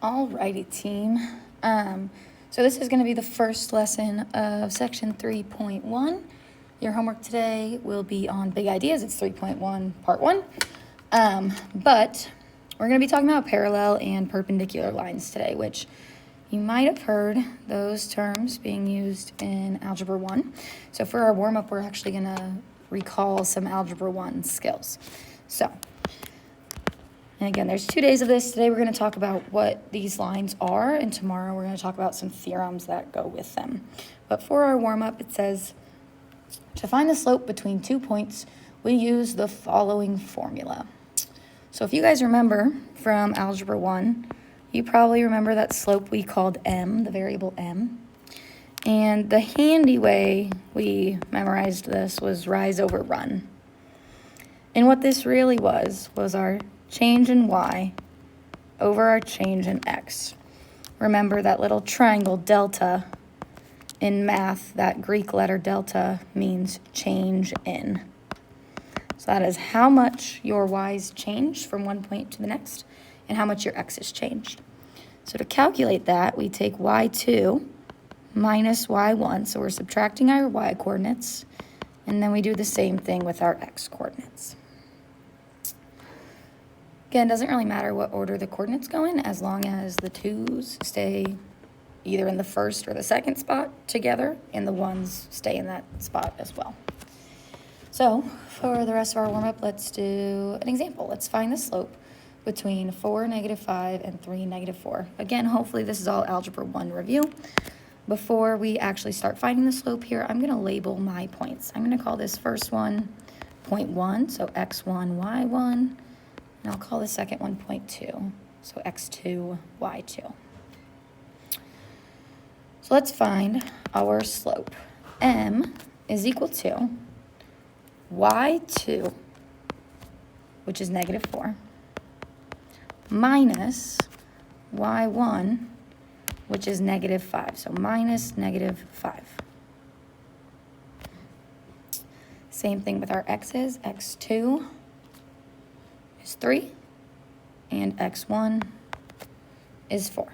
Alrighty, team. So this is going to be the first lesson of section 3.1. Your homework today will be on big ideas. It's 3.1 part 1. But we're going to be talking about parallel and perpendicular lines today, which you might have heard those terms being used in Algebra 1. So for our warm-up, we're actually going to recall some Algebra 1 skills. And again, there's 2 days of this. Today we're going to talk about what these lines are, and tomorrow we're going to talk about some theorems that go with them. But for our warm-up, it says, to find the slope between 2 points, we use the following formula. So if you guys remember from Algebra 1, you probably remember that slope we called m, the variable m. And the handy way we memorized this was rise over run. And what this really was our change in y over our change in x. Remember that little triangle delta in math, that Greek letter delta means change in. So that is how much your y's changed from one point to the next and how much your x has changed. So to calculate that, we take y2 minus y1, so we're subtracting our y coordinates, and then we do the same thing with our x coordinates. Again, it doesn't really matter what order the coordinates go in as long as the 2's stay either in the first or the second spot together and the 1's stay in that spot as well. So for the rest of our warm-up, let's do an example. Let's find the slope between 4, -5 and 3, -4. Again, hopefully this is all Algebra 1 review. Before we actually start finding the slope here, I'm going to label my points. I'm going to call this first one point 1, so x1, y1. And I'll call the second one point 2, so x2, y2. So let's find our slope. M is equal to y2, which is -4, minus y1, which is -5, so minus -5. Same thing with our x's. x2 is 3, and x1 is 4.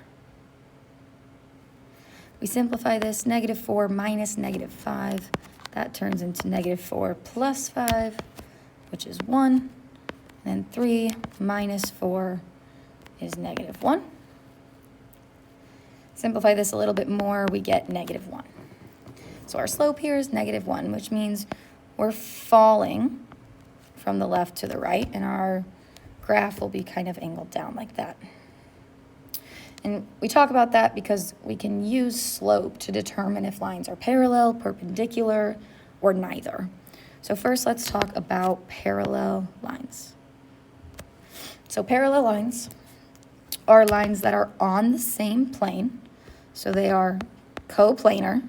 We simplify this, -4 minus -5, that turns into -4 plus 5, which is 1, and then 3 minus 4 is -1. Simplify this a little bit more, we get -1. So our slope here is -1, which means we're falling from the left to the right, and our graph will be kind of angled down like that. And we talk about that because we can use slope to determine if lines are parallel, perpendicular, or neither. So first, let's talk about parallel lines. So parallel lines are lines that are on the same plane, so they are coplanar,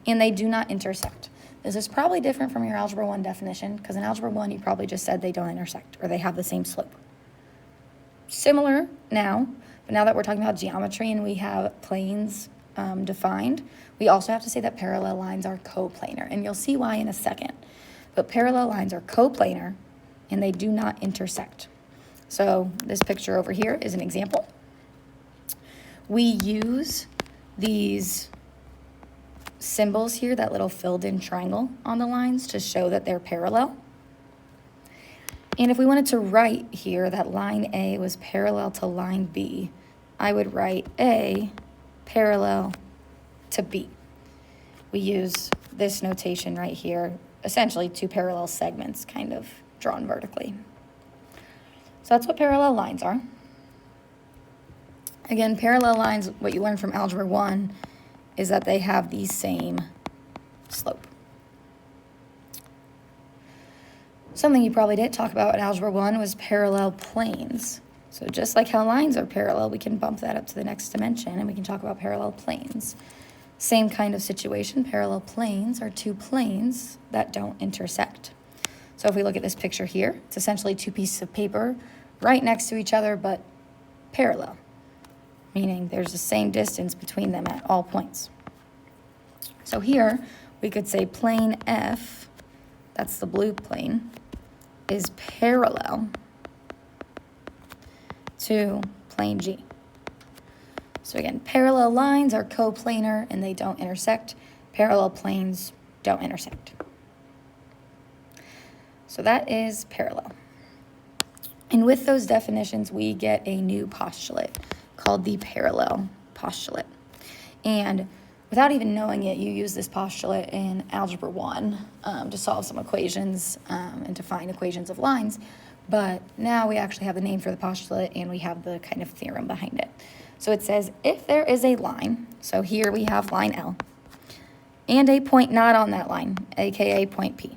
and they do not intersect. This is probably different from your Algebra 1 definition, because in Algebra 1, you probably just said they don't intersect, or they have the same slope. Similar now, but now that we're talking about geometry and we have planes defined, we also have to say that parallel lines are coplanar, and you'll see why in a second. But parallel lines are coplanar, and they do not intersect. So this picture over here is an example. We use these symbols here, that little filled in triangle on the lines, to show that they're parallel. And if we wanted to write here that line A was parallel to line B, I would write A parallel to B. We use this notation right here, essentially 2 parallel segments kind of drawn vertically. So that's what parallel lines are. Again, parallel lines, what you learned from Algebra 1, is that they have the same slope. Something you probably didn't talk about in Algebra 1 was parallel planes. So just like how lines are parallel, we can bump that up to the next dimension and we can talk about parallel planes. Same kind of situation, parallel planes are 2 planes that don't intersect. So if we look at this picture here, it's essentially 2 pieces of paper right next to each other but parallel, meaning there's the same distance between them at all points. So here, we could say plane F, that's the blue plane, is parallel to plane G. So again, parallel lines are coplanar and they don't intersect. Parallel planes don't intersect. So that is parallel. And with those definitions, we get a new postulate called the parallel postulate. And without even knowing it, you use this postulate in Algebra 1 to solve some equations and to find equations of lines. But now we actually have the name for the postulate and we have the kind of theorem behind it. So it says if there is a line, so here we have line L, and a point not on that line, aka point P,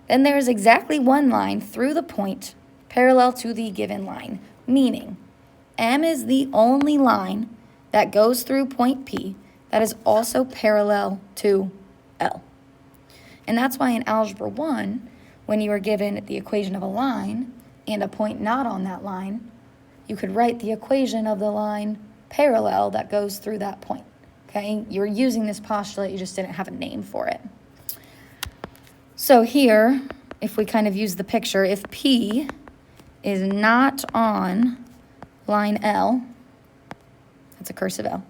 then there is exactly one line through the point parallel to the given line, meaning M is the only line that goes through point P that is also parallel to L. And that's why in Algebra 1, when you are given the equation of a line and a point not on that line, you could write the equation of the line parallel that goes through that point, okay? You were using this postulate, you just didn't have a name for it. So here, if we kind of use the picture, if P is not on line L, that's a cursive L,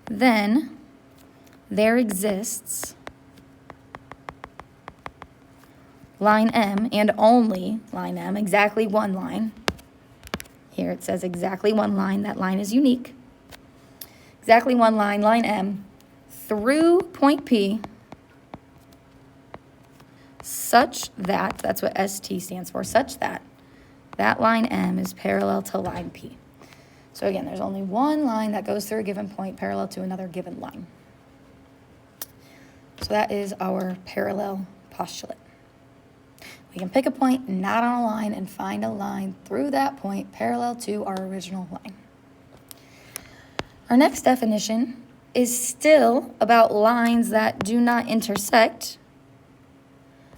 then there exists line M and only line M, exactly one line. Here it says exactly one line. That line is unique. Exactly one line, line M, through point P, such that, that's what ST stands for, such that that line M is parallel to line P. So again, there's only one line that goes through a given point parallel to another given line. So that is our parallel postulate. We can pick a point not on a line and find a line through that point parallel to our original line. Our next definition is still about lines that do not intersect,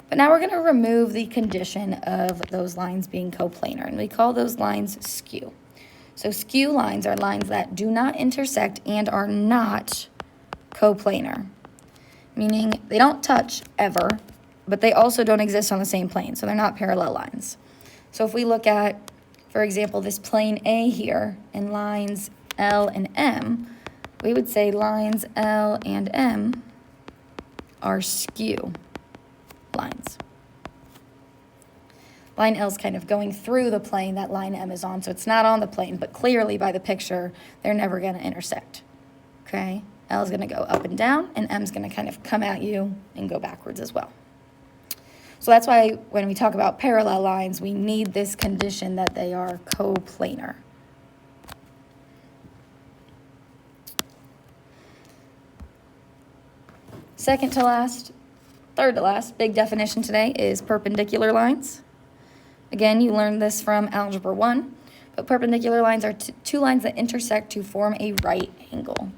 but now we're going to remove the condition of those lines being coplanar, and we call those lines skew. So skew lines are lines that do not intersect and are not coplanar, meaning they don't touch ever, but they also don't exist on the same plane, so they're not parallel lines. So if we look at, for example, this plane A here and lines L and M, we would say lines L and M are skew lines. Line L is kind of going through the plane that line M is on, so it's not on the plane, but clearly by the picture, they're never going to intersect, okay? L is going to go up and down, and M is going to kind of come at you and go backwards as well. So that's why when we talk about parallel lines, we need this condition that they are coplanar. Second to last, third to last, big definition today is perpendicular lines. Again, you learned this from Algebra 1, but perpendicular lines are two lines that intersect to form a right angle.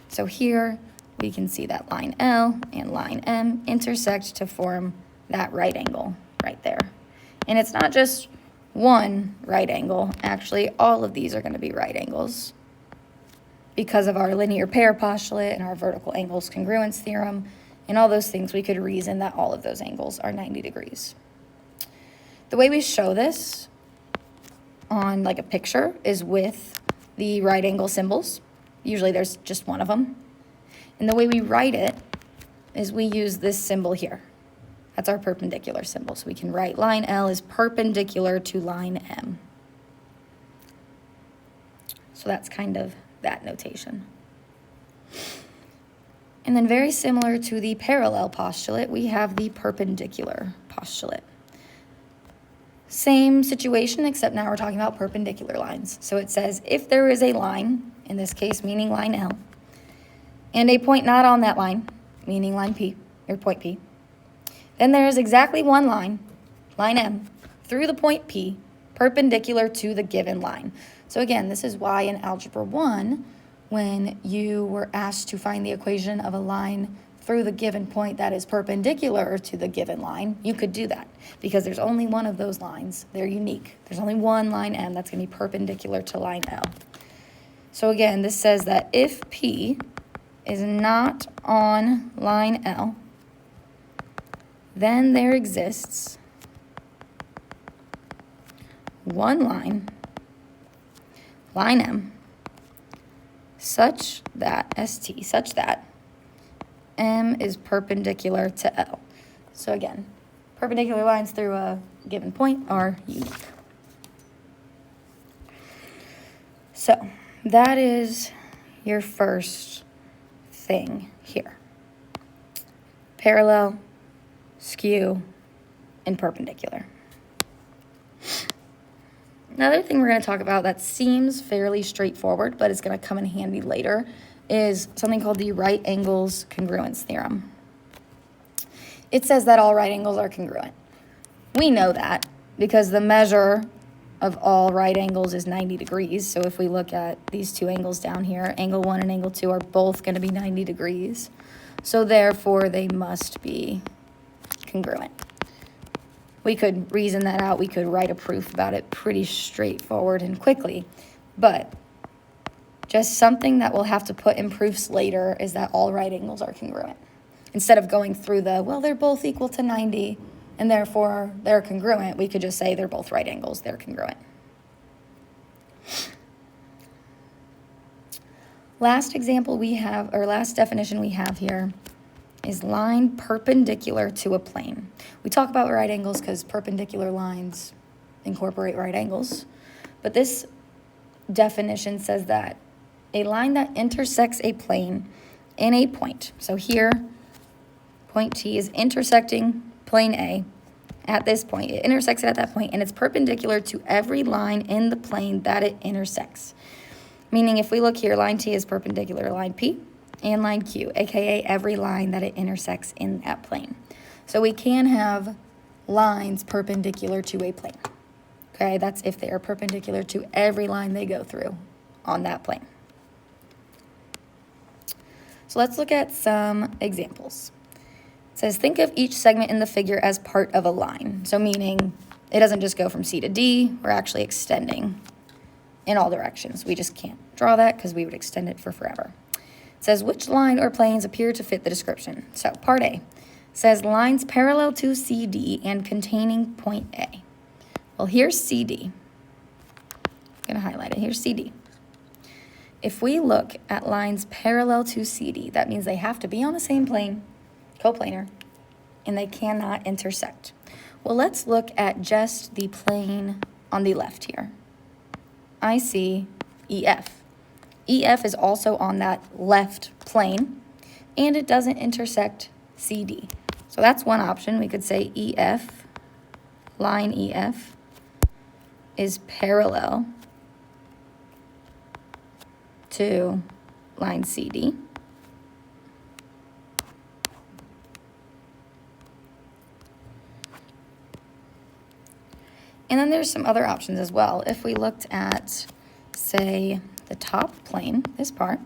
So here we can see that line L and line M intersect to form that right angle right there. And it's not just one right angle. Actually, all of these are going to be right angles because of our linear pair postulate and our vertical angles congruence theorem and all those things. We could reason that all of those angles are 90 degrees. The way we show this on like a picture is with the right angle symbols. Usually there's just one of them. And the way we write it is we use this symbol here. That's our perpendicular symbol. So we can write line L is perpendicular to line M. So that's kind of that notation. And then very similar to the parallel postulate, we have the perpendicular postulate. Same situation, except now we're talking about perpendicular lines. So it says if there is a line, in this case meaning line L, and a point not on that line, meaning line P, or point P, then there is exactly one line, line M, through the point P, perpendicular to the given line. So again, this is why in Algebra 1, when you were asked to find the equation of a line through the given point that is perpendicular to the given line, you could do that because there's only one of those lines. They're unique. There's only one line M that's going to be perpendicular to line L. So again, this says that if P is not on line L, then there exists one line, line M such that, ST, such that M is perpendicular to L. So again, perpendicular lines through a given point are unique. So that is your first thing here. Parallel, skew, and perpendicular. Another thing we're going to talk about that seems fairly straightforward, but is going to come in handy later, is something called the right angles congruence theorem. It says that all right angles are congruent. We know that because the measure of all right angles is 90 degrees. So if we look at these two angles down here, angle 1 and angle 2 are both going to be 90 degrees. So therefore, they must be congruent. We could reason that out. We could write a proof about it pretty straightforward and quickly. But just something that we'll have to put in proofs later is that all right angles are congruent. Instead of going through the, well, they're both equal to 90, and therefore they're congruent, we could just say they're both right angles, they're congruent. Last example we have, or last definition we have here, is line perpendicular to a plane. We talk about right angles because perpendicular lines incorporate right angles, but this definition says that a line that intersects a plane in a point. So here, point T is intersecting plane A at this point. It intersects it at that point, and it's perpendicular to every line in the plane that it intersects. Meaning if we look here, line T is perpendicular to line P and line Q, aka every line that it intersects in that plane. So we can have lines perpendicular to a plane. Okay, that's if they are perpendicular to every line they go through on that plane. So let's look at some examples. It says, think of each segment in the figure as part of a line. So meaning it doesn't just go from C to D, we're actually extending in all directions. We just can't draw that because we would extend it for forever. It says, which line or planes appear to fit the description? So part A says lines parallel to CD and containing point A. Well, here's CD. I'm going to highlight it. Here's CD. If we look at lines parallel to CD, that means they have to be on the same plane, coplanar, and they cannot intersect. Well, let's look at just the plane on the left here. I see EF. EF is also on that left plane, and it doesn't intersect CD. So that's one option. We could say EF, line EF, is parallel to line CD. And then there's some other options as well. If we looked at, say, the top plane, this part,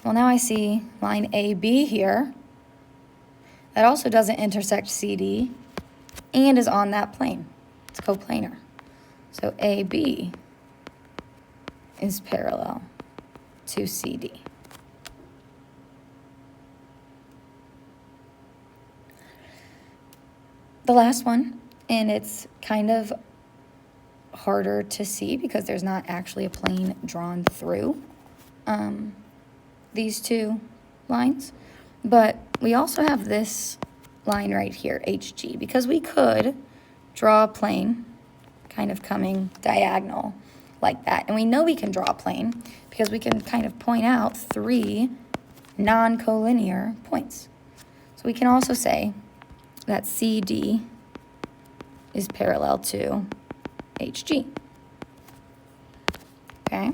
well, now I see line AB here. That also doesn't intersect CD and is on that plane. It's coplanar. So AB is parallel to CD. The last one, and it's kind of harder to see because there's not actually a plane drawn through these two lines, but we also have this line right here, HG, because we could draw a plane kind of coming diagonal like that. And we know we can draw a plane because we can kind of point out three non-collinear points. So we can also say that CD is parallel to HG. Okay?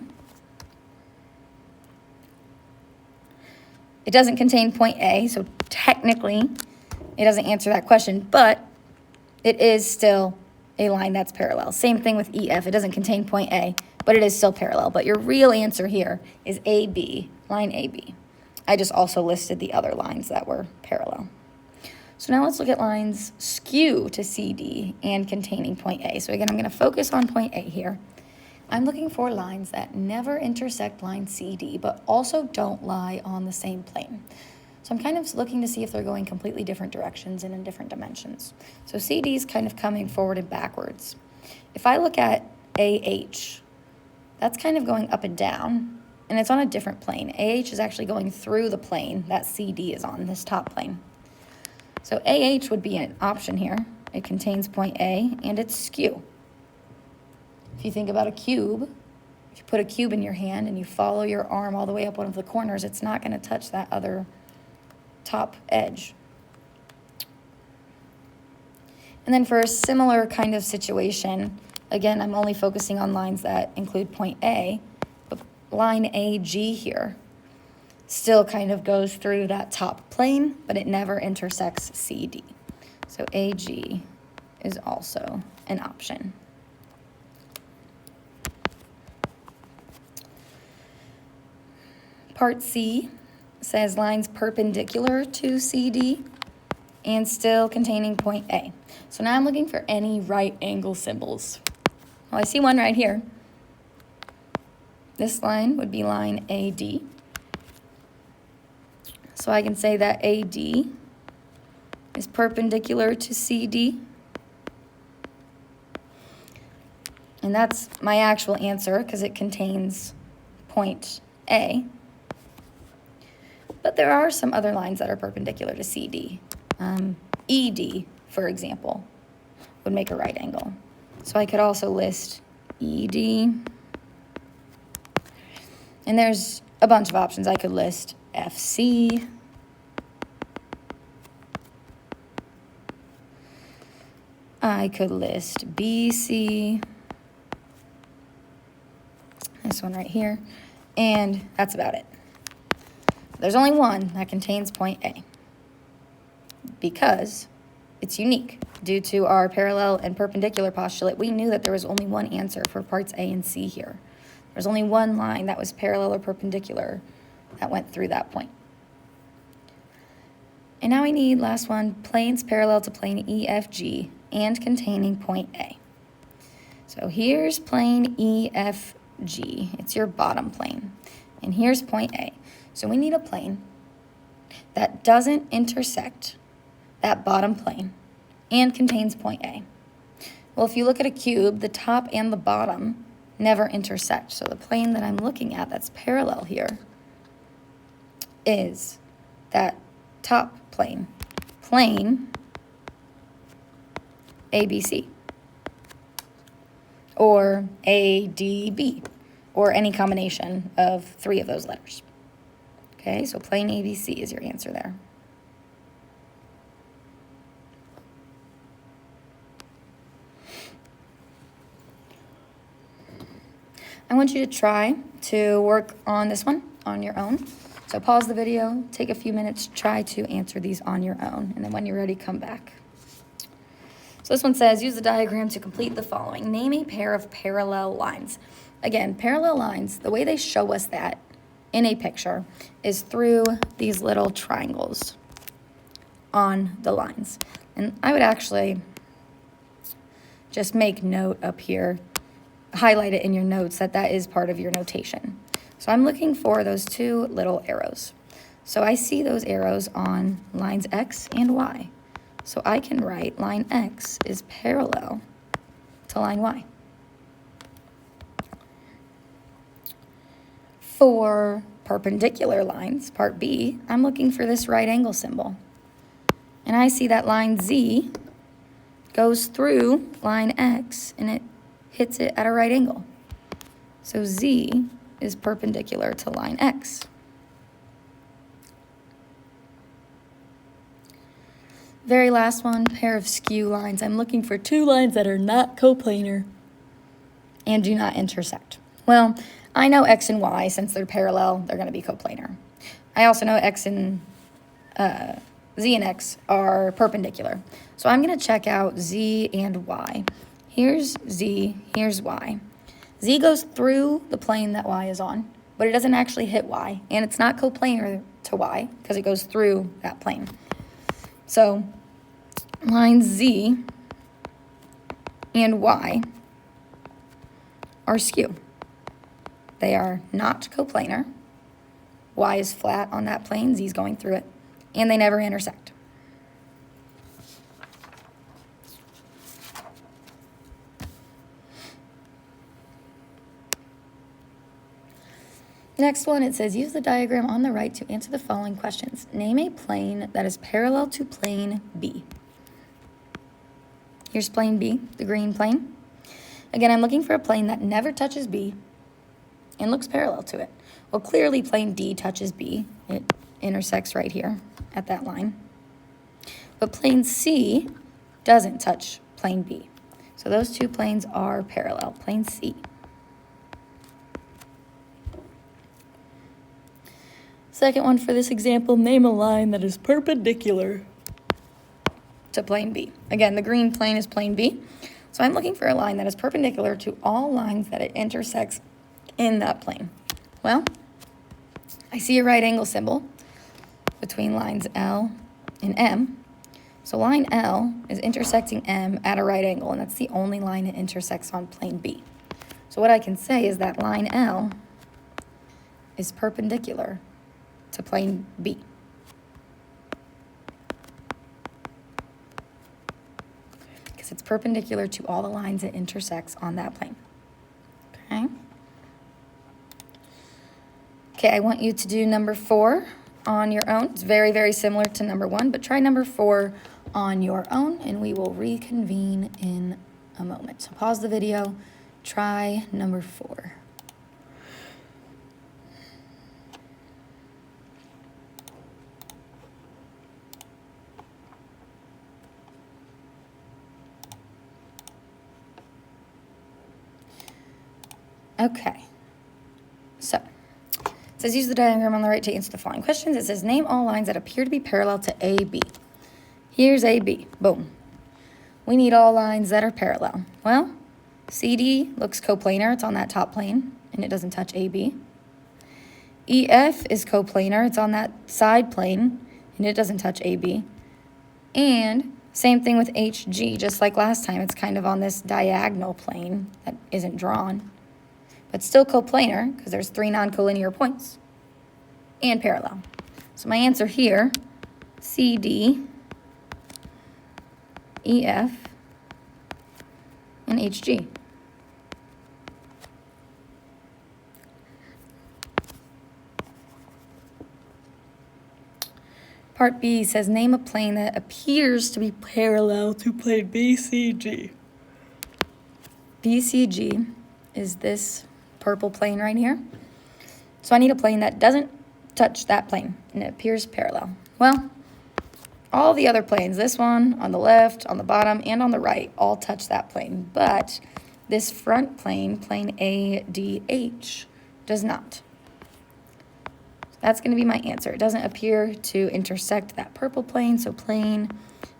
It doesn't contain point A, so technically it doesn't answer that question, but it is still a line that's parallel. Same thing with EF. It doesn't contain point A, but it is still parallel. But your real answer here is AB, line AB. I just also listed the other lines that were parallel. So now let's look at lines skew to CD and containing point A. So again, I'm going to focus on point A here. I'm looking for lines that never intersect line CD, but also don't lie on the same plane. So I'm kind of looking to see if they're going completely different directions and in different dimensions. So CD is kind of coming forward and backwards. If I look at AH, that's kind of going up and down, and it's on a different plane. AH is actually going through the plane that CD is on, this top plane. So AH would be an option here. It contains point A, and it's skew. If you think about a cube, if you put a cube in your hand and you follow your arm all the way up one of the corners, it's not going to touch that other top edge. And then for a similar kind of situation, again, I'm only focusing on lines that include point A, but line AG here still kind of goes through that top plane, but it never intersects CD. So AG is also an option. Part C says lines perpendicular to CD and still containing point A. So now I'm looking for any right angle symbols. Well, I see one right here. This line would be line AD. So I can say that AD is perpendicular to CD. And that's my actual answer because it contains point A. But there are some other lines that are perpendicular to CD. ED, for example, would make a right angle. So I could also list ED. And there's a bunch of options. I could list FC. I could list BC. This one right here. And that's about it. There's only one that contains point A because it's unique. Due to our parallel and perpendicular postulate, we knew that there was only one answer for parts A and C here. There's only one line that was parallel or perpendicular that went through that point. And now we need, last one, planes parallel to plane EFG and containing point A. So here's plane EFG. It's your bottom plane. And here's point A. So we need a plane that doesn't intersect that bottom plane and contains point A. Well, if you look at a cube, the top and the bottom never intersect. So the plane that I'm looking at that's parallel here is that top plane, plane ABC, or ADB, or any combination of three of those letters. Okay, so plane ABC is your answer there. I want you to try to work on this one on your own. So pause the video, take a few minutes, try to answer these on your own, and then when you're ready, come back. So this one says, use the diagram to complete the following. Name a pair of parallel lines. Again, parallel lines, the way they show us that in a picture is through these little triangles on the lines. And I would actually just make note up here, highlight it in your notes that that is part of your notation. So I'm looking for those two little arrows. So I see those arrows on lines X and Y. So I can write line X is parallel to line Y. For perpendicular lines, part B, I'm looking for this right angle symbol. And I see that line Z goes through line X and it hits it at a right angle. So Z is perpendicular to line X. Very last one, pair of skew lines. I'm looking for two lines that are not coplanar and do not intersect. Well, I know X and Y, since they're parallel, they're going to be coplanar. I also know X and Z and X are perpendicular. So I'm going to check out Z and Y. Here's Z, here's Y. Z goes through the plane that Y is on, but it doesn't actually hit Y, and it's not coplanar to Y because it goes through that plane. So lines Z and Y are skew. They are not coplanar. Y is flat on that plane, Z is going through it, and they never intersect. Next one, it says, use the diagram on the right to answer the following questions. Name a plane that is parallel to plane B. Here's plane B, the green plane. Again, I'm looking for a plane that never touches B and looks parallel to it. Well, clearly plane D touches B. It intersects right here at that line. But plane C doesn't touch plane B. So those two planes are parallel, plane C. Second one for this example, name a line that is perpendicular to plane B. Again, the green plane is plane B. So I'm looking for a line that is perpendicular to all lines that it intersects in that plane. Well, I see a right angle symbol between lines L and M. So line L is intersecting M at a right angle, and that's the only line it intersects on plane B. So what I can say is that line L is perpendicular to plane B. Because it's perpendicular to all the lines it intersects on that plane. Okay? Okay, I want you to do number 4 on your own. It's very, very similar to number 1, but try number 4 on your own, and we will reconvene in a moment. So pause the video, try number 4. Okay, so it says use the diagram on the right to answer the following questions. It says name all lines that appear to be parallel to AB. Here's AB, boom. We need all lines that are parallel. Well, CD looks coplanar, it's on that top plane, and it doesn't touch AB. EF is coplanar, it's on that side plane, and it doesn't touch AB. And same thing with HG, just like last time, it's kind of on this diagonal plane that isn't drawn. But still coplanar, because there's 3 non-collinear points, and parallel. So my answer here, CD, EF, and HG. Part B says name a plane that appears to be parallel to plane BCG. BCG is this purple plane right here. So I need a plane that doesn't touch that plane, and it appears parallel. Well, all the other planes, this one on the left, on the bottom, and on the right, all touch that plane. But this front plane, plane ADH, does not. So that's going to be my answer. It doesn't appear to intersect that purple plane, so plane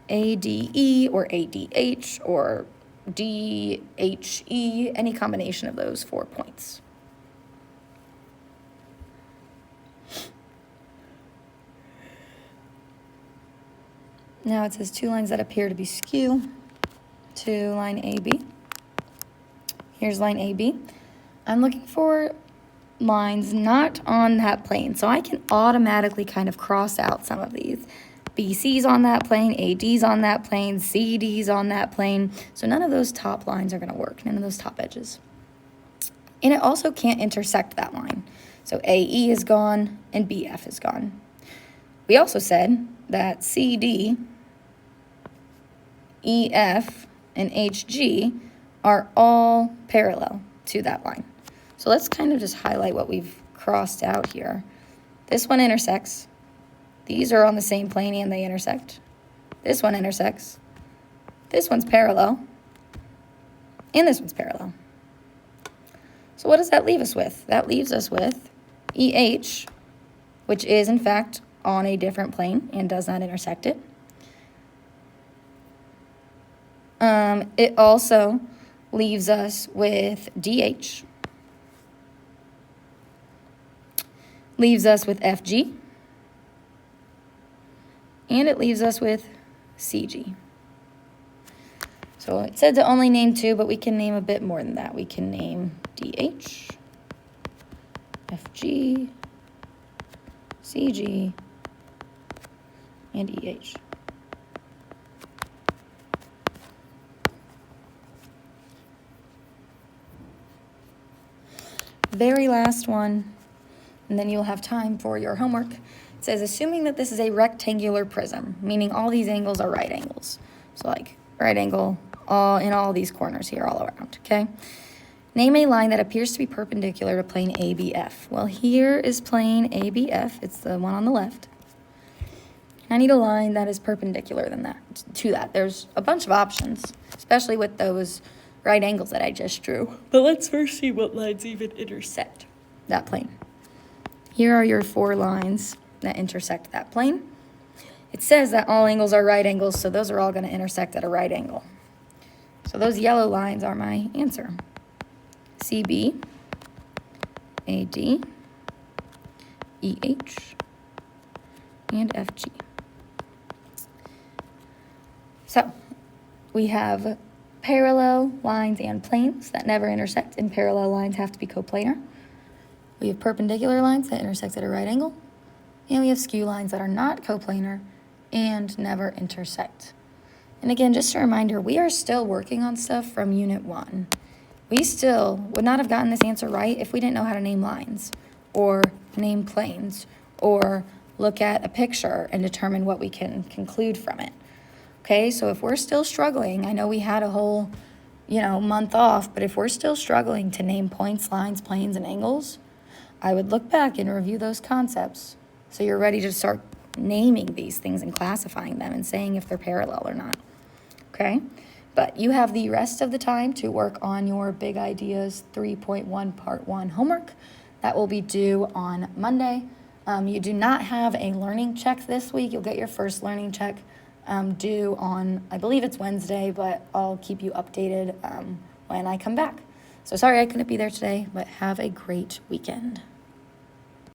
ADE or ADH or DHE, any combination of those 4 points. Now it says 2 lines that appear to be skew to line AB. Here's line AB. I'm looking for lines not on that plane, so I can automatically kind of cross out some of these. BC's on that plane, AD's on that plane, CD's on that plane. So none of those top lines are going to work, none of those top edges. And it also can't intersect that line. So AE is gone and BF is gone. We also said that CD, EF, and HG are all parallel to that line. So let's kind of just highlight what we've crossed out here. This one intersects. These are on the same plane and they intersect. This one intersects. This one's parallel. And this one's parallel. So what does that leave us with? That leaves us with EH, which is in fact on a different plane and does not intersect it. It also leaves us with DH. Leaves us with FG. And it leaves us with CG. So it said to only name 2, but we can name a bit more than that. We can name DH, FG, CG, and EH. Very last one and then you'll have time for your homework. It says, assuming that this is a rectangular prism, meaning all these angles are right angles. So like right angle in all these corners here all around, okay? Name a line that appears to be perpendicular to plane ABF. Well, here is plane ABF. It's the one on the left. I need a line that is perpendicular to that. There's a bunch of options, especially with those right angles that I just drew. But let's first see what lines even intersect that plane. Here are your 4 lines that intersect that plane. It says that all angles are right angles, so those are all going to intersect at a right angle. So those yellow lines are my answer. CB, AD, EH, and FG. So we have parallel lines and planes that never intersect, and parallel lines have to be coplanar. We have perpendicular lines that intersect at a right angle, and we have skew lines that are not coplanar and never intersect. And again, just a reminder, we are still working on stuff from Unit 1. We still would not have gotten this answer right if we didn't know how to name lines, or name planes, or look at a picture and determine what we can conclude from it. Okay, so if we're still struggling, I know we had a whole, month off, but if we're still struggling to name points, lines, planes, and angles, I would look back and review those concepts so you're ready to start naming these things and classifying them and saying if they're parallel or not. Okay, but you have the rest of the time to work on your Big Ideas 3.1 Part 1 homework. That will be due on Monday. You do not have a learning check this week. You'll get your first learning check due on, I believe it's Wednesday, but I'll keep you updated when I come back. So sorry I couldn't be there today, but have a great weekend.